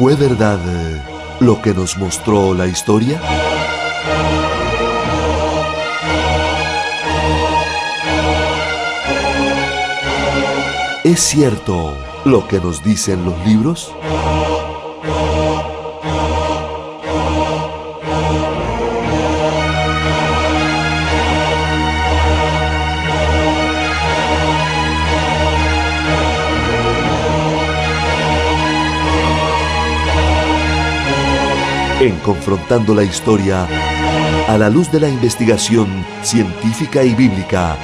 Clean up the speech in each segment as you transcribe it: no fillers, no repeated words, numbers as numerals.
¿Fue verdad lo que nos mostró la historia? ¿Es cierto lo que nos dicen los libros? En Confrontando la Historia, a la luz de la investigación científica y bíblica.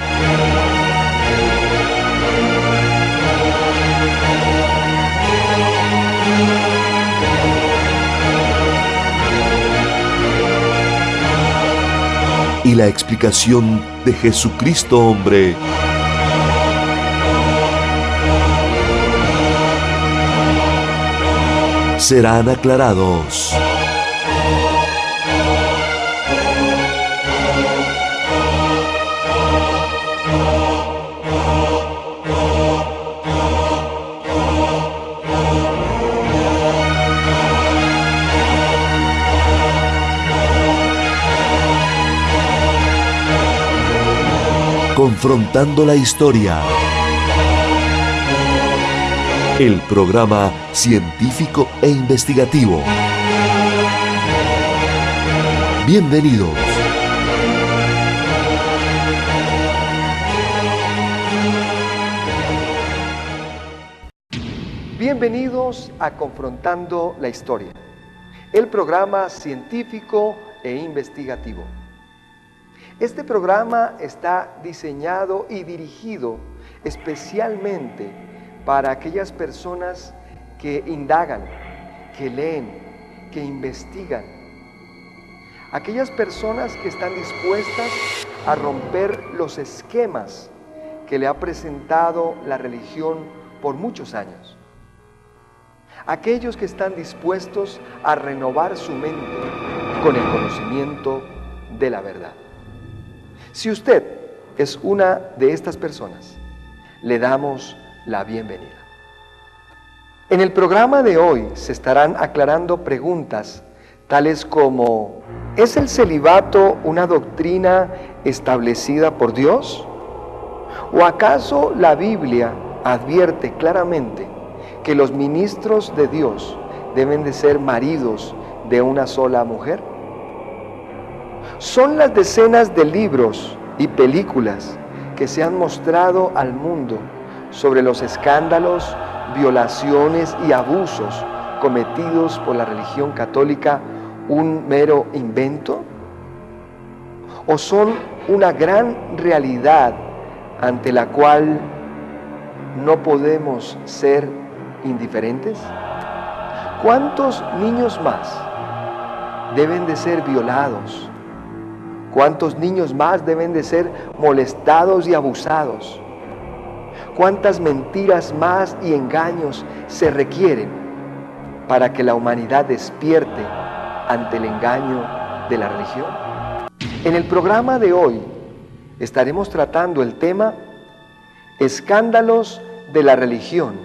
Y la explicación de Jesucristo hombre. Serán aclarados. Confrontando la Historia. El programa científico e investigativo. Bienvenidos. Bienvenidos a Confrontando la Historia, el programa científico e investigativo. Este programa está diseñado y dirigido especialmente para aquellas personas que indagan, que leen, que investigan. Aquellas personas que están dispuestas a romper los esquemas que le ha presentado la religión por muchos años. Aquellos que están dispuestos a renovar su mente con el conocimiento de la verdad. Si usted es una de estas personas, le damos la bienvenida. En el programa de hoy se estarán aclarando preguntas tales como: ¿es el celibato una doctrina establecida por Dios? ¿O acaso la Biblia advierte claramente que los ministros de Dios deben de ser maridos de una sola mujer? Son las decenas de libros y películas que se han mostrado al mundo sobre los escándalos, violaciones y abusos cometidos por la religión católica un mero invento? ¿O son una gran realidad ante la cual no podemos ser indiferentes? ¿Cuántos niños más deben de ser violados? ¿Cuántos niños más deben de ser molestados y abusados? ¿Cuántas mentiras más y engaños se requieren para que la humanidad despierte ante el engaño de la religión? En el programa de hoy estaremos tratando el tema Escándalos de la religión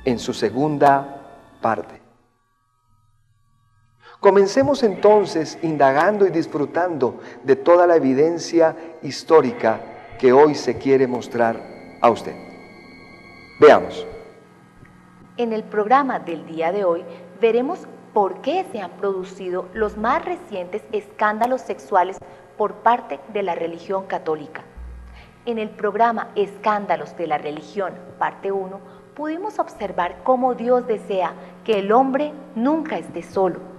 en su segunda parte. Comencemos entonces indagando y disfrutando de toda la evidencia histórica que hoy se quiere mostrar a usted. Veamos. En el programa del día de hoy veremos por qué se han producido los más recientes escándalos sexuales por parte de la religión católica. En el programa Escándalos de la Religión, parte 1, pudimos observar cómo Dios desea que el hombre nunca esté solo.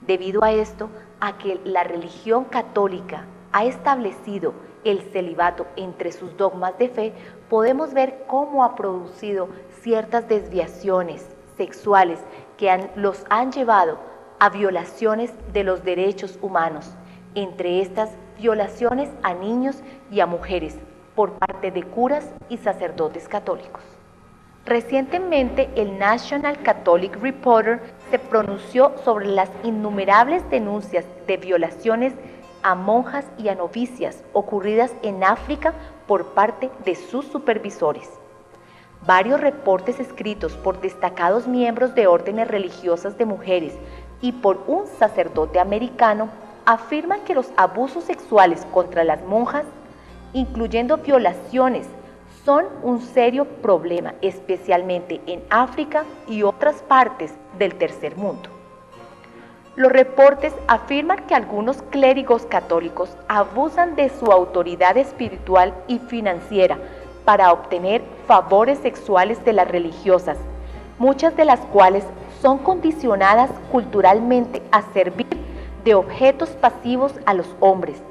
Debido a esto, a que la religión católica ha establecido el celibato entre sus dogmas de fe, podemos ver cómo ha producido ciertas desviaciones sexuales que los han llevado a violaciones de los derechos humanos, entre estas violaciones a niños y a mujeres por parte de curas y sacerdotes católicos. Recientemente, el National Catholic Reporter se pronunció sobre las innumerables denuncias de violaciones a monjas y a novicias ocurridas en África por parte de sus supervisores. Varios reportes escritos por destacados miembros de órdenes religiosas de mujeres y por un sacerdote americano afirman que los abusos sexuales contra las monjas, incluyendo violaciones, son un serio problema, especialmente en África y otras partes del tercer mundo. Los reportes afirman que algunos clérigos católicos abusan de su autoridad espiritual y financiera para obtener favores sexuales de las religiosas, muchas de las cuales son condicionadas culturalmente a servir de objetos pasivos a los hombres.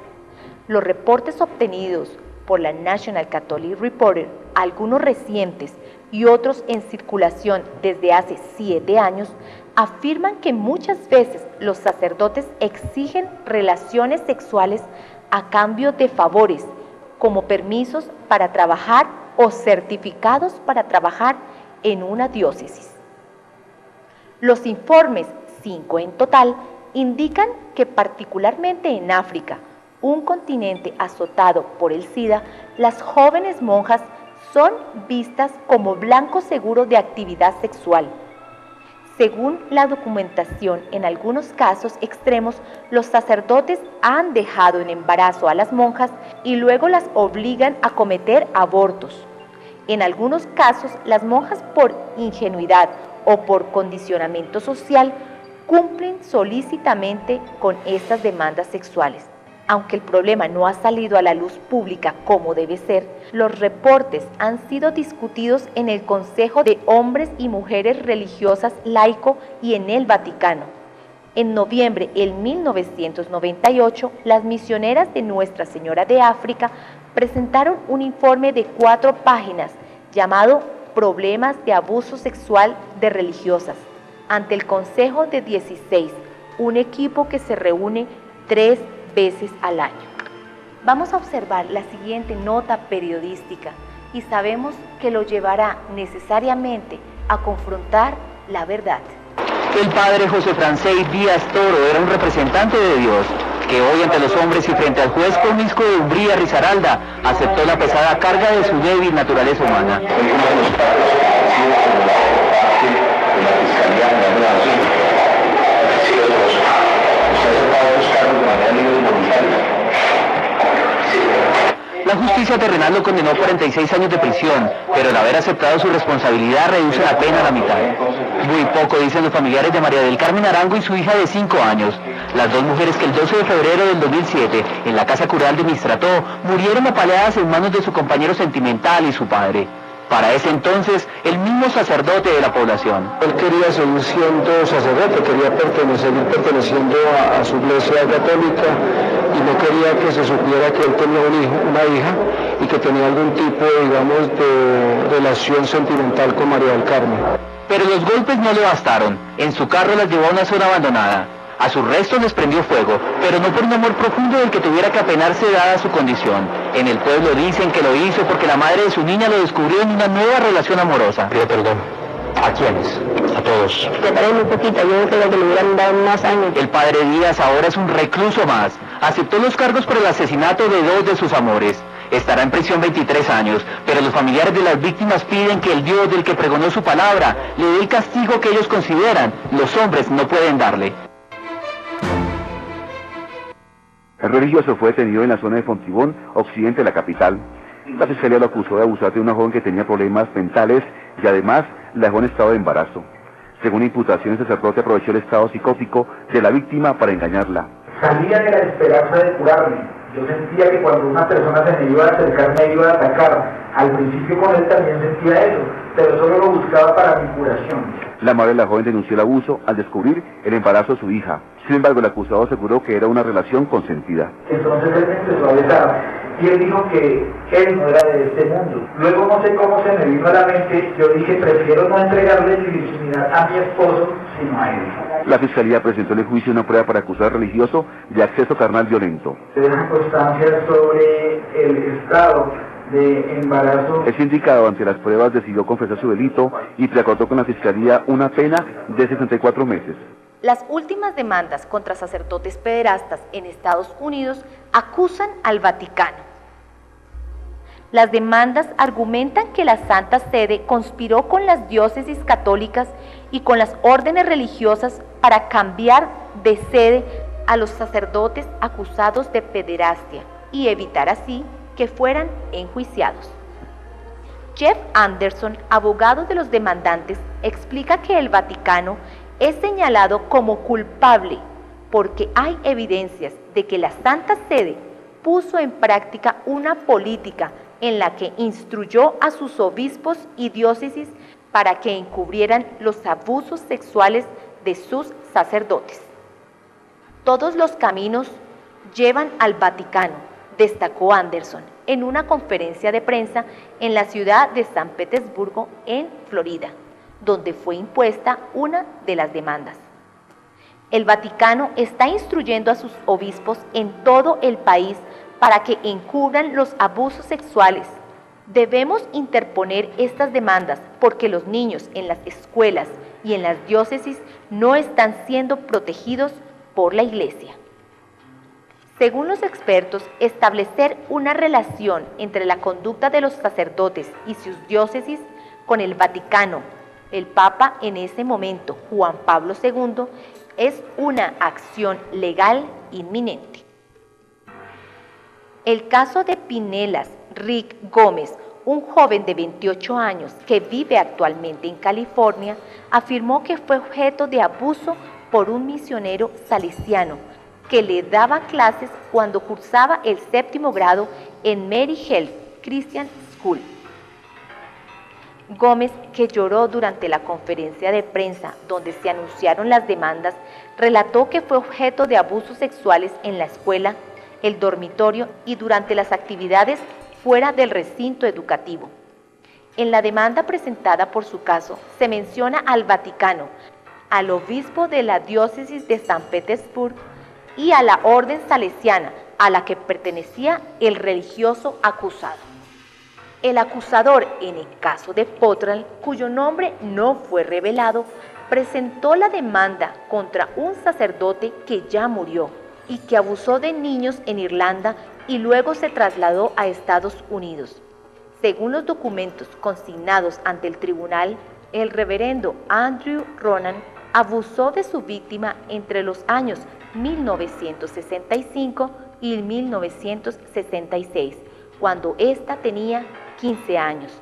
Los reportes obtenidos por la National Catholic Reporter, algunos recientes y otros en circulación desde hace 7 años, afirman que muchas veces los sacerdotes exigen relaciones sexuales a cambio de favores, como permisos para trabajar o certificados para trabajar en una diócesis. Los informes, 5 en total, indican que particularmente en África, un continente azotado por el SIDA, las jóvenes monjas son vistas como blanco seguro de actividad sexual. Según la documentación, en algunos casos extremos, los sacerdotes han dejado en embarazo a las monjas y luego las obligan a cometer abortos. En algunos casos, las monjas por ingenuidad o por condicionamiento social cumplen solícitamente con estas demandas sexuales. Aunque el problema no ha salido a la luz pública como debe ser, los reportes han sido discutidos en el Consejo de Hombres y Mujeres Religiosas laico y en el Vaticano. En noviembre de 1998, las misioneras de Nuestra Señora de África presentaron un informe de 4 páginas llamado Problemas de abuso sexual de religiosas, ante el Consejo de 16, un equipo que se reúne 3 veces al año. Vamos a observar la siguiente nota periodística y sabemos que lo llevará necesariamente a confrontar la verdad. El padre José Francés Díaz Toro era un representante de Dios, que hoy ante los hombres y frente al juez Comisco de Umbría Risaralda aceptó la pesada carga de su débil naturaleza humana. La justicia terrenal lo condenó a 46 años de prisión, pero el haber aceptado su responsabilidad reduce la pena a la mitad. Muy poco dicen los familiares de María del Carmen Arango y su hija de 5 años, las 2 mujeres que el 12 de febrero del 2007, en la casa cural de Mistrató, murieron apaleadas en manos de su compañero sentimental y su padre. Para ese entonces, el mismo sacerdote de la población. Él quería seguir siendo sacerdote, quería seguir perteneciendo a su iglesia católica y no quería que se supiera que él tenía un hijo, una hija y que tenía algún tipo, digamos, de relación sentimental con María del Carmen. Pero los golpes no le bastaron. En su carro las llevó a una zona abandonada. A sus restos les prendió fuego, pero no por un amor profundo del que tuviera que apenarse dada su condición. En el pueblo dicen que lo hizo porque la madre de su niña lo descubrió en una nueva relación amorosa. Pido perdón. ¿A quiénes? A todos. Me parece muy poquito, yo creo que le hubieran dado más años. El padre Díaz ahora es un recluso más. Aceptó los cargos por el asesinato de 2 de sus amores. Estará en prisión 23 años, pero los familiares de las víctimas piden que el Dios del que pregonó su palabra le dé el castigo que ellos consideran los hombres no pueden darle. El religioso fue detenido en la zona de Fontibón, occidente de la capital. La fiscalía lo acusó de abusar de una joven que tenía problemas mentales y además la dejó en estado de embarazo. Según imputaciones, el sacerdote aprovechó el estado psicótico de la víctima para engañarla. Salía de la esperanza de curarme. Yo sentía que cuando una persona se me iba a acercar, me iba a atacar. Al principio con él también sentía eso, pero solo lo buscaba para mi curación. La madre de la joven denunció el abuso al descubrir el embarazo de su hija. Sin embargo, el acusado aseguró que era una relación consentida. Entonces él me empezó a besar y él dijo que él no era de este mundo. Luego no sé cómo se me vino a la mente, yo dije prefiero no entregarle mi virginidad a mi esposo, sino a él. La fiscalía presentó en el juicio una prueba para acusar al religioso de acceso carnal violento. Se dejan constancia sobre el estado de embarazo. El sindicado ante las pruebas decidió confesar su delito y preacordó con la fiscalía una pena de 64 meses. Las últimas demandas contra sacerdotes pederastas en Estados Unidos acusan al Vaticano. Las demandas argumentan que la Santa Sede conspiró con las diócesis católicas y con las órdenes religiosas para cambiar de sede a los sacerdotes acusados de pederastia y evitar así que fueran enjuiciados. Jeff Anderson, abogado de los demandantes, explica que el Vaticano es señalado como culpable porque hay evidencias de que la Santa Sede puso en práctica una política en la que instruyó a sus obispos y diócesis para que encubrieran los abusos sexuales de sus sacerdotes. Todos los caminos llevan al Vaticano, destacó Anderson en una conferencia de prensa en la ciudad de San Petersburgo, en Florida, donde fue impuesta una de las demandas. El Vaticano está instruyendo a sus obispos en todo el país para que encubran los abusos sexuales. Debemos interponer estas demandas porque los niños en las escuelas y en las diócesis no están siendo protegidos por la Iglesia. Según los expertos, establecer una relación entre la conducta de los sacerdotes y sus diócesis con el Vaticano, el Papa en ese momento, Juan Pablo II, es una acción legal inminente. El caso de Pinellas Rick Gómez, un joven de 28 años que vive actualmente en California, afirmó que fue objeto de abuso por un misionero salesiano que le daba clases cuando cursaba el 7º grado en Mary Health Christian School. Gómez, que lloró durante la conferencia de prensa donde se anunciaron las demandas, relató que fue objeto de abusos sexuales en la escuela, el dormitorio y durante las actividades fuera del recinto educativo. En la demanda presentada por su caso, se menciona al Vaticano, al obispo de la diócesis de San Petersburgo y a la orden salesiana a la que pertenecía el religioso acusado. El acusador en el caso de Portland, cuyo nombre no fue revelado, presentó la demanda contra un sacerdote que ya murió y que abusó de niños en Irlanda y luego se trasladó a Estados Unidos. Según los documentos consignados ante el tribunal, el reverendo Andrew Ronan abusó de su víctima entre los años 1965 y 1966, cuando ésta tenía 15 años.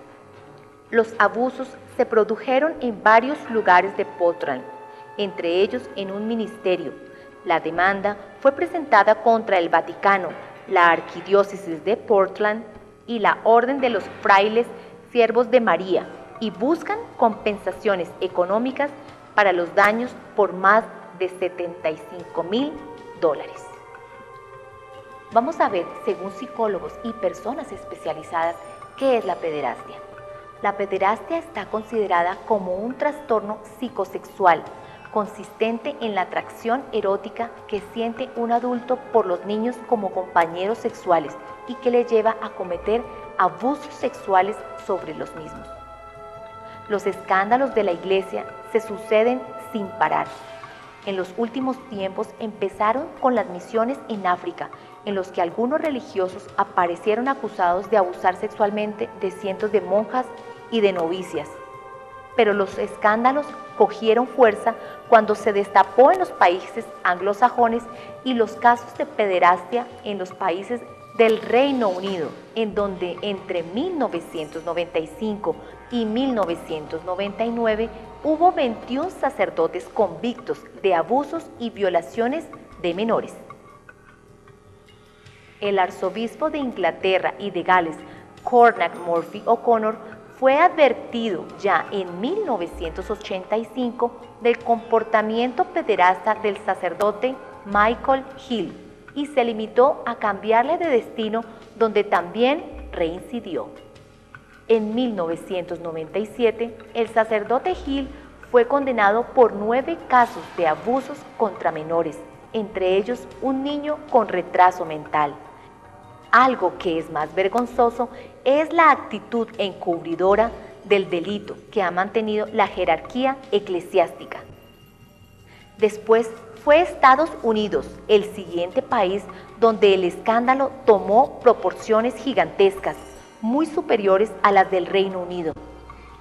Los abusos se produjeron en varios lugares de Portland, entre ellos en un ministerio. La demanda fue presentada contra el Vaticano, la Arquidiócesis de Portland y la Orden de los Frailes Siervos de María, y buscan compensaciones económicas para los daños por más de $75,000. Vamos a ver, según psicólogos y personas especializadas, ¿qué es la pederastia? La pederastia está considerada como un trastorno psicosexual consistente en la atracción erótica que siente un adulto por los niños como compañeros sexuales y que le lleva a cometer abusos sexuales sobre los mismos. Los escándalos de la Iglesia se suceden sin parar. En los últimos tiempos empezaron con las misiones en África, en los que algunos religiosos aparecieron acusados de abusar sexualmente de cientos de monjas y de novicias. Pero los escándalos cogieron fuerza cuando se destapó en los países anglosajones y los casos de pederastia en los países del Reino Unido, en donde entre 1995 y 1999 hubo 21 sacerdotes convictos de abusos y violaciones de menores. El arzobispo de Inglaterra y de Gales, Cormac Murphy O'Connor, fue advertido ya en 1985 del comportamiento pederasta del sacerdote Michael Hill y se limitó a cambiarle de destino, donde también reincidió. En 1997, el sacerdote Hill fue condenado por 9 casos de abusos contra menores, entre ellos un niño con retraso mental. Algo que es más vergonzoso es la actitud encubridora del delito que ha mantenido la jerarquía eclesiástica. Después fue Estados Unidos el siguiente país donde el escándalo tomó proporciones gigantescas, muy superiores a las del Reino Unido.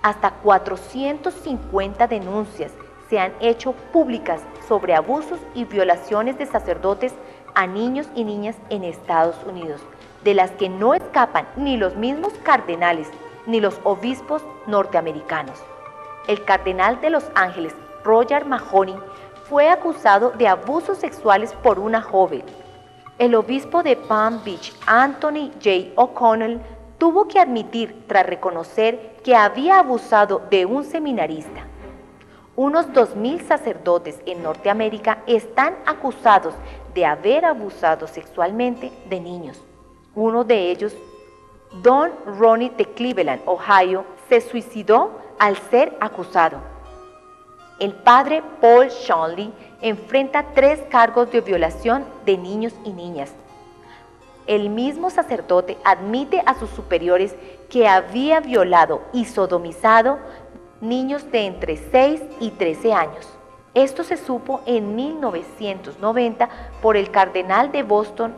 Hasta 450 denuncias se han hecho públicas sobre abusos y violaciones de sacerdotes a niños y niñas en Estados Unidos, de las que no escapan ni los mismos cardenales ni los obispos norteamericanos. El cardenal de Los Ángeles, Roger Mahony, fue acusado de abusos sexuales por una joven. El obispo de Palm Beach, Anthony J. O'Connell, tuvo que admitir, tras reconocer que había abusado de un seminarista. Unos 2.000 sacerdotes en Norteamérica están acusados de haber abusado sexualmente de niños. Uno de ellos, Don Ronnie de Cleveland, Ohio, se suicidó al ser acusado. El padre Paul Shanley enfrenta 3 cargos de violación de niños y niñas. El mismo sacerdote admite a sus superiores que había violado y sodomizado niños de entre 6 y 13 años. Esto se supo en 1990 por el cardenal de Boston,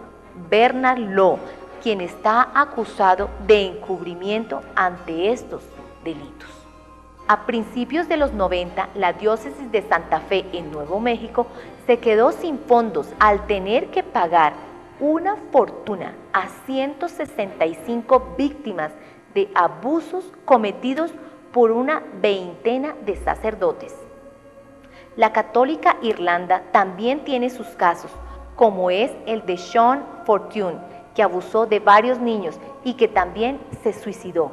Bernard Law, quien está acusado de encubrimiento ante estos delitos. A principios de los 90, la diócesis de Santa Fe en Nuevo México se quedó sin fondos al tener que pagar una fortuna a 165 víctimas de abusos cometidos por una veintena de sacerdotes. La católica Irlanda también tiene sus casos, como es el de Sean Fortune, que abusó de varios niños y que también se suicidó.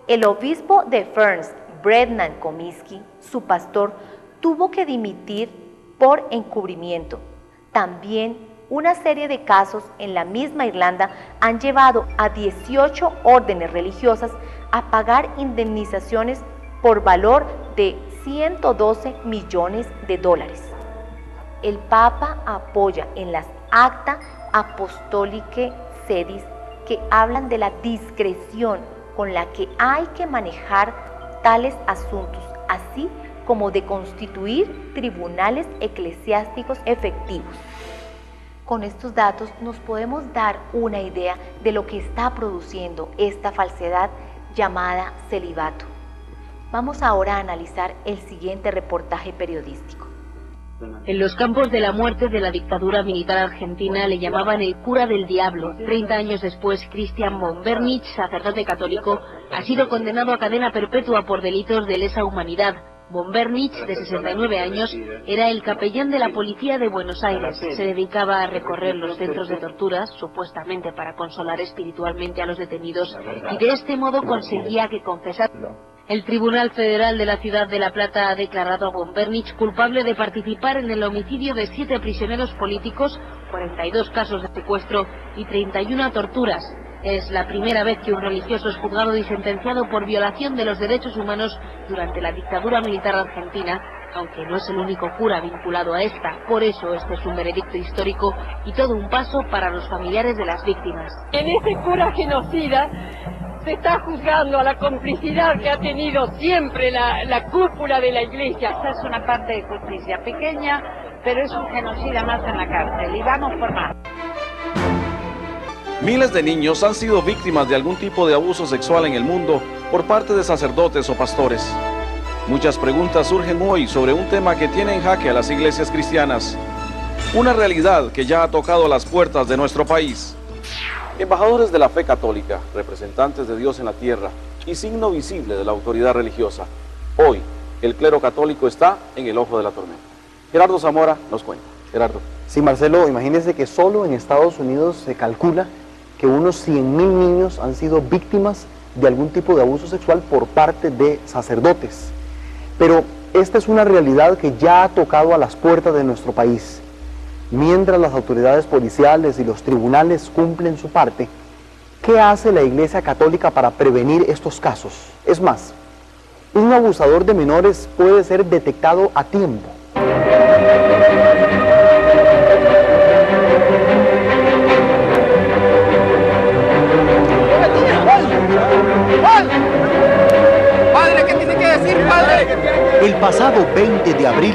El obispo de Ferns, Brendan Comiskey, su pastor, tuvo que dimitir por encubrimiento. También una serie de casos en la misma Irlanda han llevado a 18 órdenes religiosas a pagar indemnizaciones por valor de 112 millones de dólares. El Papa apoya en las Acta Apostolicae Sedis que hablan de la discreción con la que hay que manejar tales asuntos, así como de constituir tribunales eclesiásticos efectivos. Con estos datos nos podemos dar una idea de lo que está produciendo esta falsedad llamada celibato. Vamos ahora a analizar el siguiente reportaje periodístico. En los campos de la muerte de la dictadura militar argentina le llamaban el cura del diablo. 30 años después, Christian von Bernitz, sacerdote católico, ha sido condenado a cadena perpetua por delitos de lesa humanidad. Von Bernitz, de 69 años, era el capellán de la policía de Buenos Aires. Se dedicaba a recorrer los centros de torturas, supuestamente para consolar espiritualmente a los detenidos, y de este modo conseguía que confesaran. El Tribunal Federal de la Ciudad de La Plata ha declarado a von Bernitz culpable de participar en el homicidio de 7 prisioneros políticos, 42 casos de secuestro y 31 torturas. Es la primera vez que un religioso es juzgado y sentenciado por violación de los derechos humanos durante la dictadura militar argentina, aunque no es el único cura vinculado a esta. Por eso este es un veredicto histórico y todo un paso para los familiares de las víctimas. En este cura genocida se está juzgando a la complicidad que ha tenido siempre la cúpula de la Iglesia. Esta es una parte de justicia pequeña, pero es un genocida más en la cárcel y vamos por más. Miles de niños han sido víctimas de algún tipo de abuso sexual en el mundo por parte de sacerdotes o pastores. Muchas preguntas surgen hoy sobre un tema que tiene en jaque a las iglesias cristianas. Una realidad que ya ha tocado las puertas de nuestro país. Embajadores de la fe católica, representantes de Dios en la tierra y signo visible de la autoridad religiosa. Hoy, el clero católico está en el ojo de la tormenta. Gerardo Zamora nos cuenta. Gerardo. Sí, Marcelo, imagínense que solo en Estados Unidos se calcula que unos 100,000 niños han sido víctimas de algún tipo de abuso sexual por parte de sacerdotes. Pero esta es una realidad que ya ha tocado a las puertas de nuestro país. Mientras las autoridades policiales y los tribunales cumplen su parte, ¿qué hace la Iglesia Católica para prevenir estos casos? Es más, un abusador de menores puede ser detectado a tiempo. Padre, ¿qué tiene que decir, padre? El pasado 20 de abril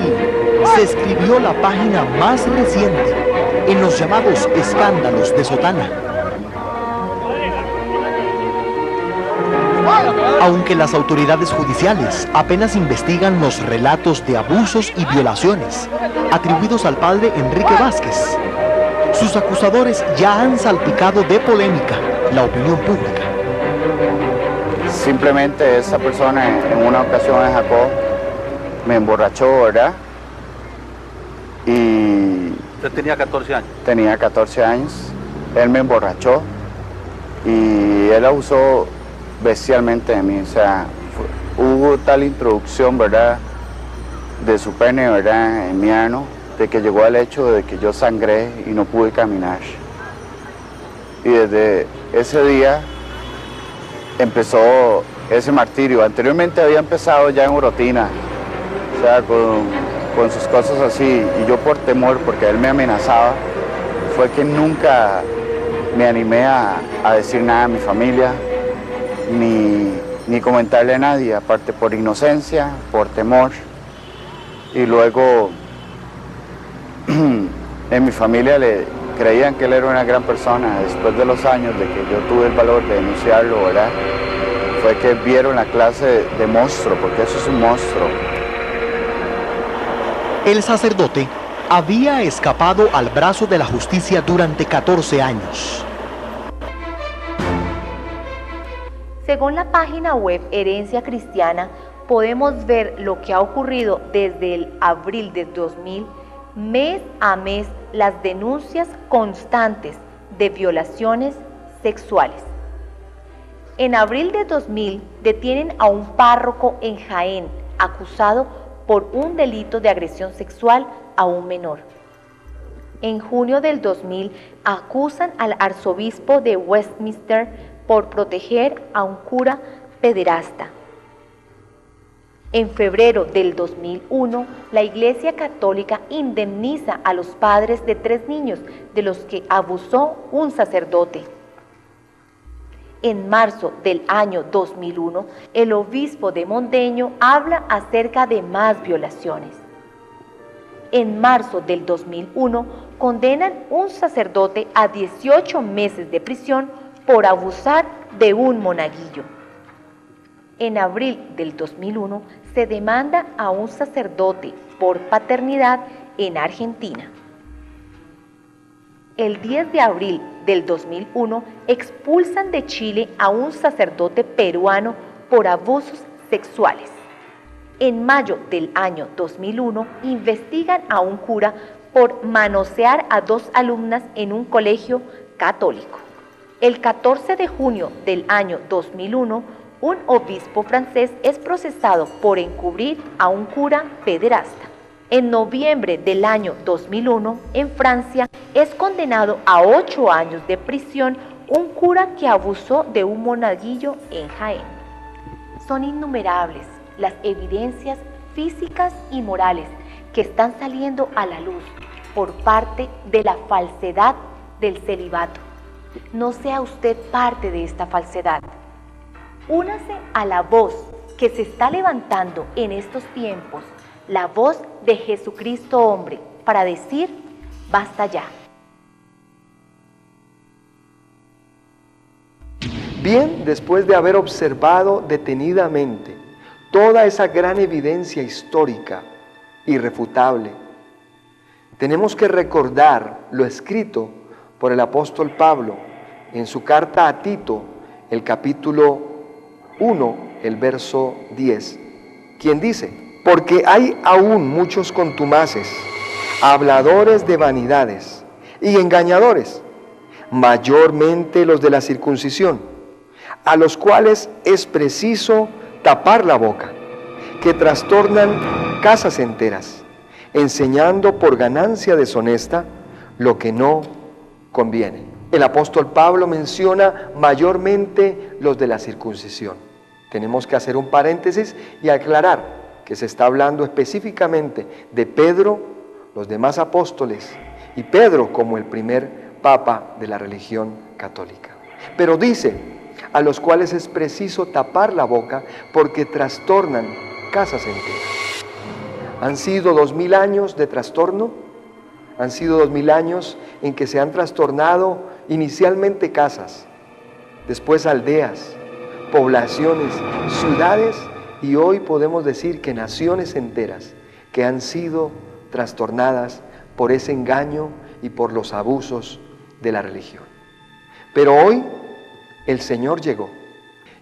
se escribió la página más reciente en los llamados escándalos de sotana. Aunque las autoridades judiciales apenas investigan los relatos de abusos y violaciones atribuidos al padre Enrique Vázquez, sus acusadores ya han salpicado de polémica la opinión pública. Simplemente esa persona en una ocasión en Jacob me emborrachó, ¿verdad? Y... ¿Usted tenía 14 años? Tenía 14 años. Él me emborrachó y él abusó bestialmente de mí. O sea, hubo tal introducción, ¿verdad?, de su pene, ¿verdad?, en mi ano, de que llegó al hecho de que yo sangré y no pude caminar. Y desde ese día empezó ese martirio. Anteriormente había empezado ya en Orotina, o sea, con sus cosas así, y yo por temor, porque él me amenazaba, fue que nunca me animé a decir nada a mi familia, ni comentarle a nadie, aparte por inocencia, por temor. Y luego en mi familia creían que él era una gran persona. Después de los años de que yo tuve el valor de denunciarlo, ¿verdad?, fue que vieron la clase de monstruo, porque eso es un monstruo. El sacerdote había escapado al brazo de la justicia durante 14 años. Según la página web Herencia Cristiana, podemos ver lo que ha ocurrido desde el abril de 2000, mes a mes, las denuncias constantes de violaciones sexuales. En abril de 2000 detienen a un párroco en Jaén, acusado por un delito de agresión sexual a un menor. En junio del 2000 acusan al arzobispo de Westminster por proteger a un cura pederasta. En febrero del 2001, la Iglesia Católica indemniza a los padres de 3 niños de los que abusó un sacerdote. En marzo del año 2001, el obispo de Mondeño habla acerca de más violaciones. En marzo del 2001, condenan un sacerdote a 18 meses de prisión por abusar de un monaguillo. En abril del 2001, se demanda a un sacerdote por paternidad en Argentina. El 10 de abril del 2001 expulsan de Chile a un sacerdote peruano por abusos sexuales. En mayo del año 2001 investigan a un cura por manosear a 2 alumnas en un colegio católico. El 14 de junio del año 2001, un obispo francés es procesado por encubrir a un cura pederasta. En noviembre del año 2001, en Francia, es condenado a 8 años de prisión un cura que abusó de un monaguillo en Jaén. Son innumerables las evidencias físicas y morales que están saliendo a la luz por parte de la falsedad del celibato. No sea usted parte de esta falsedad. Únase a la voz que se está levantando en estos tiempos, la voz de Jesucristo hombre, para decir, basta ya. Bien, después de haber observado detenidamente toda esa gran evidencia histórica, irrefutable, tenemos que recordar lo escrito por el apóstol Pablo en su carta a Tito, el capítulo 1, el verso 10, quien dice: porque hay aún muchos contumaces, habladores de vanidades y engañadores, mayormente los de la circuncisión, a los cuales es preciso tapar la boca, que trastornan casas enteras, enseñando por ganancia deshonesta lo que no conviene. El apóstol Pablo menciona mayormente los de la circuncisión. Tenemos que hacer un paréntesis y aclarar que se está hablando específicamente de Pedro, los demás apóstoles y Pedro como el primer papa de la religión católica. Pero dice, a los cuales es preciso tapar la boca porque trastornan casas enteras. Han sido 2000 años de trastorno, han sido 2000 años en que se han trastornado inicialmente casas, después aldeas, poblaciones, ciudades y hoy podemos decir que naciones enteras que han sido trastornadas por ese engaño y por los abusos de la religión. Pero hoy el Señor llegó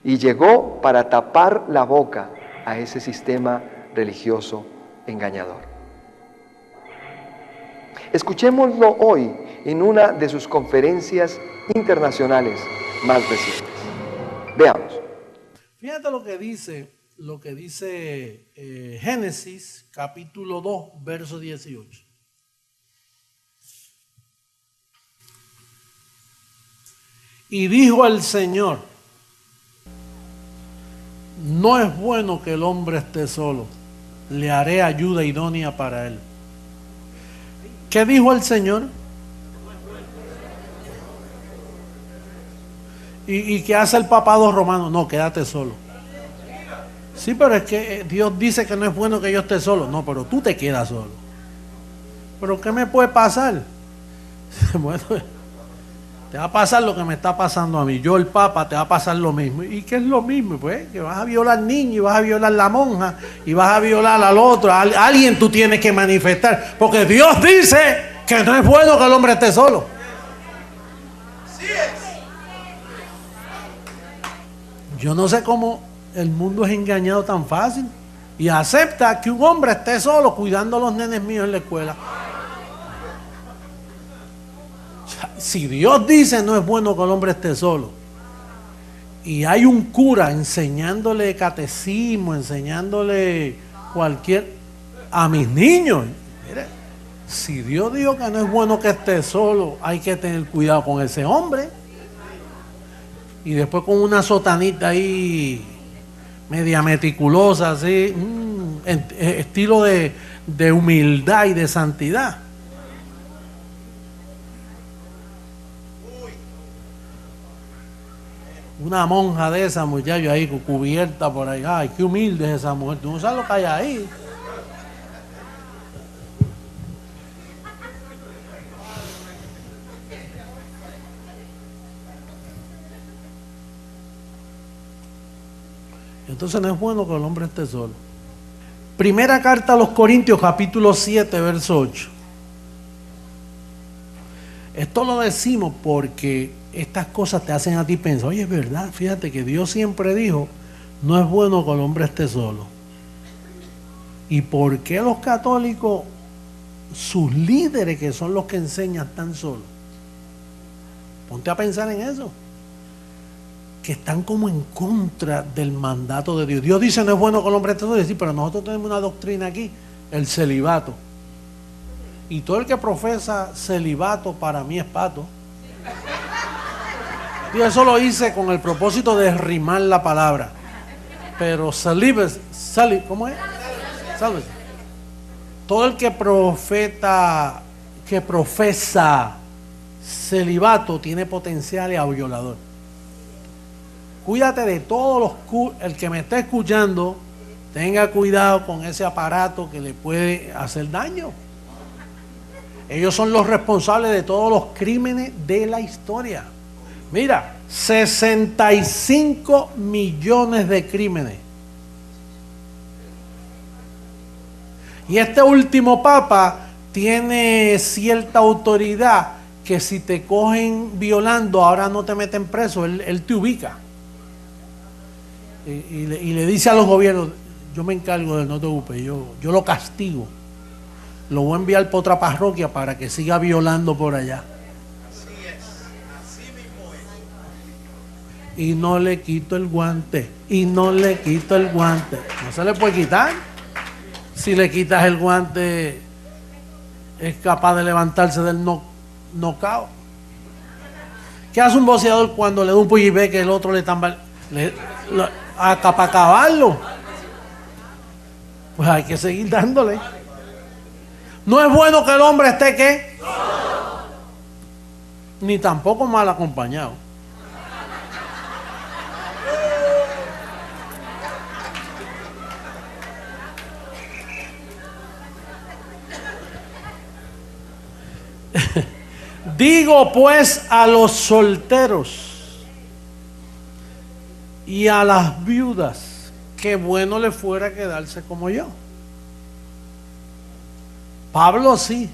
y llegó para tapar la boca a ese sistema religioso engañador. Escuchémoslo hoy en una de sus conferencias internacionales más recientes. Veamos. Fíjate lo que dice Génesis capítulo 2, verso 18. Y dijo el Señor: no es bueno que el hombre esté solo, le haré ayuda idónea para él. ¿Qué dijo el Señor? ¿Y qué hace el papado romano? No, quédate solo. Sí, pero es que Dios dice que no es bueno que yo esté solo. No, pero tú te quedas solo. ¿Pero qué me puede pasar? Bueno, te va a pasar lo que me está pasando a mí. Yo, el Papa, te va a pasar lo mismo. ¿Y qué es lo mismo? Pues que vas a violar niños, y vas a violar la monja, y vas a violar al otro. Alguien tú tienes que manifestar. Porque Dios dice que no es bueno que el hombre esté solo. Así es. Yo no sé cómo el mundo es engañado tan fácil y acepta que un hombre esté solo cuidando a los nenes míos en la escuela. Si Dios dice no es bueno que el hombre esté solo y hay un cura enseñándole catecismo, enseñándole a mis niños, mire, si Dios dijo que no es bueno que esté solo, hay que tener cuidado con ese hombre. Y después con una sotanita ahí media meticulosa, así, estilo de humildad y de santidad. Una monja de esa, muchacho, ahí cubierta por ahí. Ay, qué humilde es esa mujer. Tú no sabes lo que hay ahí. Entonces no es bueno que el hombre esté solo. Primera carta a los Corintios, capítulo 7, verso 8. Esto lo decimos porque estas cosas te hacen a ti pensar, oye, es verdad, fíjate que Dios siempre dijo, no es bueno que el hombre esté solo. ¿Y por qué los católicos, sus líderes que son los que enseñan, están solos? Ponte a pensar en eso. Que están como en contra del mandato de Dios. Dios dice no es bueno que el hombre esté solo, sí, pero nosotros tenemos una doctrina aquí, el celibato. Y todo el que profesa celibato para mí es pato. Y eso lo hice con el propósito de rimar la palabra. Pero ¿cómo es? Todo el que profesa celibato tiene potencial a violador. Cuídate de todos el que me está escuchando, tenga cuidado con ese aparato que le puede hacer daño. Ellos son los responsables de todos los crímenes de la historia. Mira, 65 millones de crímenes. Y este último papa tiene cierta autoridad que si te cogen violando, ahora no te meten preso, él te ubica. Y le dice a los gobiernos, yo me encargo de él, no te preocupes, yo lo castigo. Lo voy a enviar para otra parroquia para que siga violando por allá. Así es, así mismo es. Y no le quito el guante, no se le puede quitar. Si le quitas el guante, es capaz de levantarse del knockout. ¿Qué hace un boxeador cuando le da un puño y ve que el otro le tambal? Para acabarlo. Pues hay que seguir dándole. No es bueno que el hombre esté ¿qué? Ni tampoco mal acompañado. Digo pues a los solteros Y a las viudas, qué bueno le fuera quedarse como yo. Pablo sí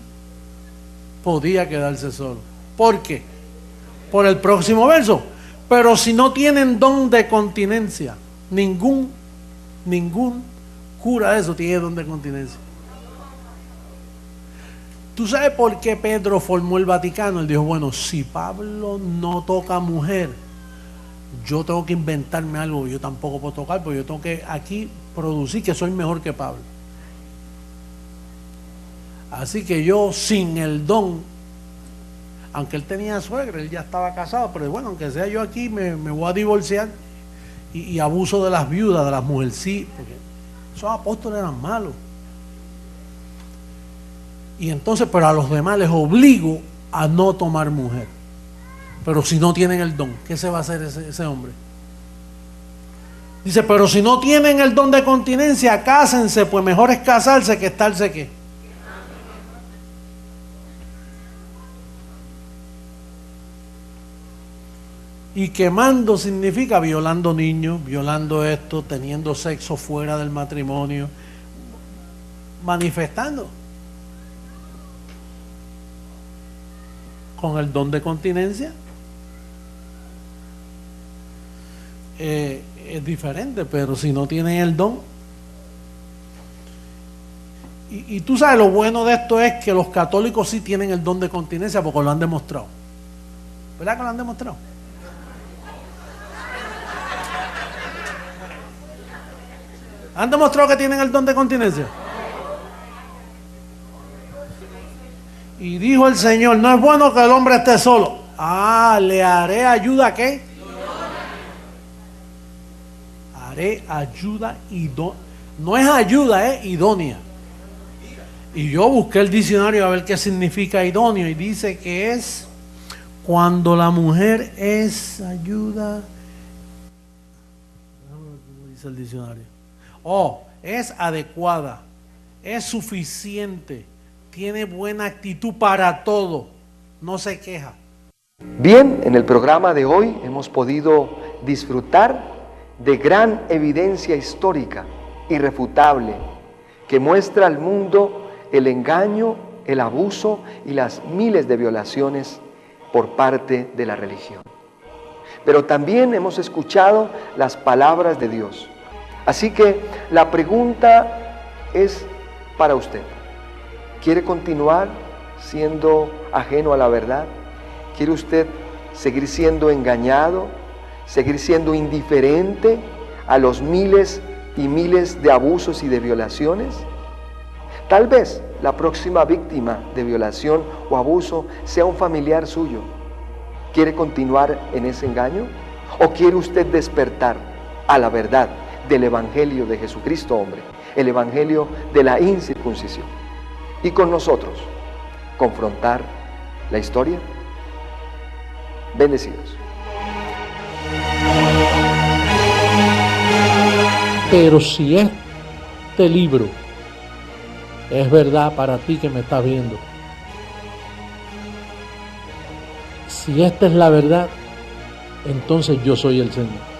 podía quedarse solo. ¿Por qué? Por el próximo verso. Pero si no tienen don de continencia, ningún cura de eso tiene don de continencia. ¿Tú sabes por qué Pedro formó el Vaticano? Él dijo, bueno, si Pablo no toca mujer, yo tengo que inventarme algo que yo tampoco puedo tocar, porque yo tengo que aquí producir que soy mejor que Pablo. Así que yo sin el don, aunque él tenía suegra, él ya estaba casado, pero bueno, aunque sea yo aquí me voy a divorciar y abuso de las viudas, de las mujercitas, porque esos apóstoles eran malos. Y entonces, pero a los demás les obligo a no tomar mujer. Pero si no tienen el don, ¿qué se va a hacer ese hombre? Dice, pero si no tienen el don de continencia, cásense, pues mejor es casarse que estarse ¿qué? Y quemando significa violando niños, violando esto, teniendo sexo fuera del matrimonio, manifestando. Con el don de continencia es diferente, pero si no tienen el don, y tú sabes lo bueno de esto es que los católicos sí tienen el don de continencia porque lo han demostrado. ¿Verdad que lo han demostrado? ¿Han demostrado que tienen el don de continencia? Y dijo el Señor, no es bueno que el hombre esté solo. Le haré ayuda, ¿qué? Haré ayuda idónea. No es ayuda, es idónea. Y yo busqué el diccionario a ver qué significa idóneo. Y dice que es cuando la mujer es ayuda. ¿Cómo dice el diccionario? Es adecuada, es suficiente. Tiene buena actitud para todo, no se queja. Bien, en el programa de hoy hemos podido disfrutar de gran evidencia histórica, irrefutable, que muestra al mundo el engaño, el abuso y las miles de violaciones por parte de la religión. Pero también hemos escuchado las palabras de Dios. Así que la pregunta es para usted. ¿Quiere continuar siendo ajeno a la verdad? ¿Quiere usted seguir siendo engañado? ¿Seguir siendo indiferente a los miles y miles de abusos y de violaciones? Tal vez la próxima víctima de violación o abuso sea un familiar suyo. ¿Quiere continuar en ese engaño? ¿O quiere usted despertar a la verdad del Evangelio de Jesucristo, hombre? El Evangelio de la incircuncisión. Y con nosotros, confrontar la historia. Bendecidos. Pero si este libro es verdad para ti que me estás viendo, si esta es la verdad, entonces yo soy el Señor.